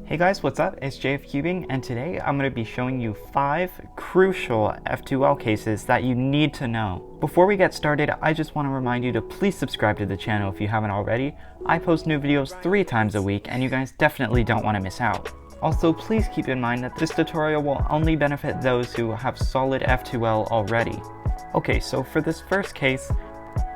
Hey guys, what's up? It's JFCUBING, and today I'm going to be showing you 5 crucial F2L cases that you need to know. Before we get started, I just want to remind you to please subscribe to the channel if you haven't already. I post new videos 3 times a week, and you guys definitely don't want to miss out. Also, please keep in mind that this tutorial will only benefit those who have solid F2L already. Okay, so for this first case,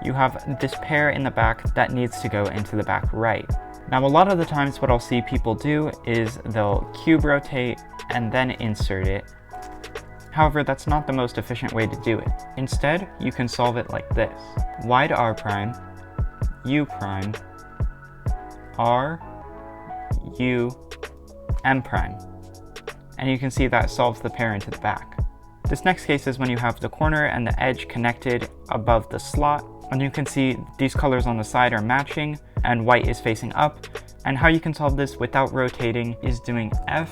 you have this pair in the back that needs to go into the back right. Now, a lot of the times what I'll see people do is they'll cube rotate and then insert it. However, that's not the most efficient way to do it. Instead, you can solve it like this. Y to R prime, U prime, R, U, M prime. And you can see that solves the pair into the back. This next case is when you have the corner and the edge connected above the slot. And you can see these colors on the side are matching and white is facing up. And how you can solve this without rotating is doing F,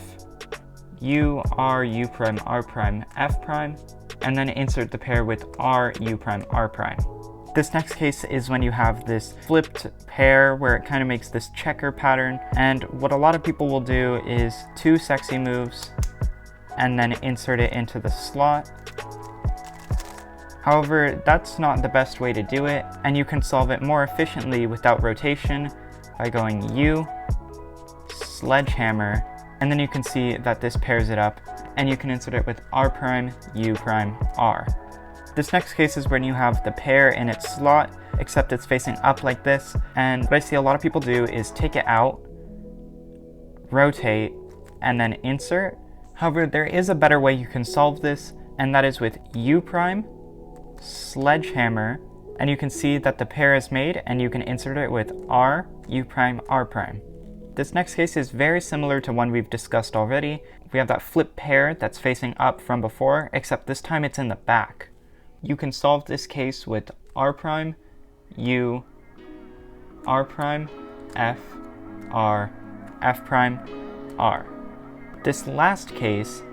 U, R, U prime, R prime, F prime, and then insert the pair with R, U prime, R prime. This next case is when you have this flipped pair where it kind of makes this checker pattern. And what a lot of people will do is 2 sexy moves and then insert it into the slot. However, that's not the best way to do it, and you can solve it more efficiently without rotation by going U, sledgehammer, and then you can see that this pairs it up, and you can insert it with R prime, U prime, R. This next case is when you have the pair in its slot, except it's facing up like this, and what I see a lot of people do is take it out, rotate, and then insert. However, there is a better way you can solve this, and that is with U prime, sledgehammer, and you can see that the pair is made and you can insert it with R, U prime, R prime. This next case is very similar to one we've discussed already. We have that flip pair that's facing up from before, except this time it's in the back. You can solve this case with R prime, U, R prime, F, R, F prime, R. This last case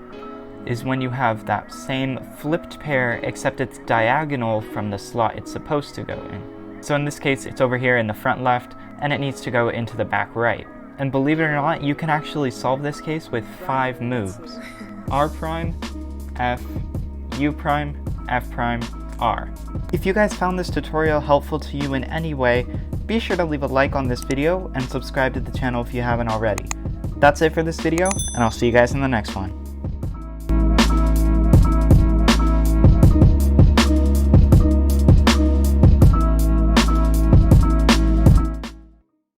is when you have that same flipped pair, except it's diagonal from the slot it's supposed to go in. So in this case, it's over here in the front left, and it needs to go into the back right. And believe it or not, you can actually solve this case with 5 moves. R prime, F, U prime, F prime, R. If you guys found this tutorial helpful to you in any way, be sure to leave a like on this video and subscribe to the channel if you haven't already. That's it for this video, and I'll see you guys in the next one.